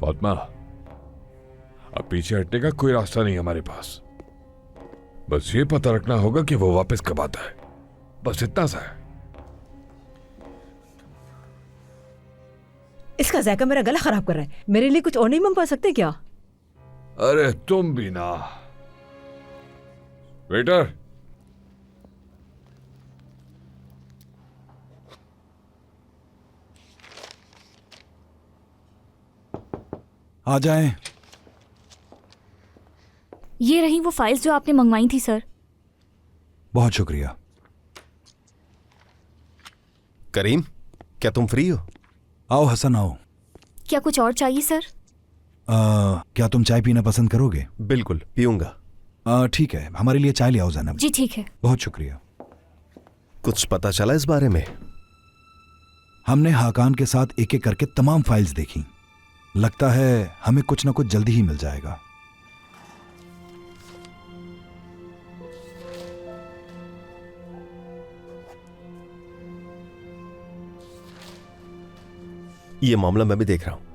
फातिमा, अब पीछे हटने का कोई रास्ता नहीं हमारे पास। बस ये पता रखना होगा कि वो वापस कब आता है, बस इतना सा है। इसका जायका मेरा गला खराब कर रहा है। मेरे लिए कुछ और नहीं मंगवा सकते क्या? अरे तुम भी ना। वेटर, आ जाएं। ये रही वो फाइल्स जो आपने मंगवाई थी सर। बहुत शुक्रिया। करीम, क्या तुम फ्री हो? आओ हसन, आओ। क्या कुछ और चाहिए सर? क्या तुम चाय पीना पसंद करोगे? बिल्कुल पीऊंगा। ठीक है, हमारे लिए चाय ले आओ जैनब। जी ठीक है। बहुत शुक्रिया। कुछ पता चला इस बारे में? हमने हाकान के साथ एक एक करके तमाम फाइल्स देखी। लगता है हमें कुछ ना कुछ जल्दी ही मिल जाएगा। ये मामला मैं भी देख रहा हूं।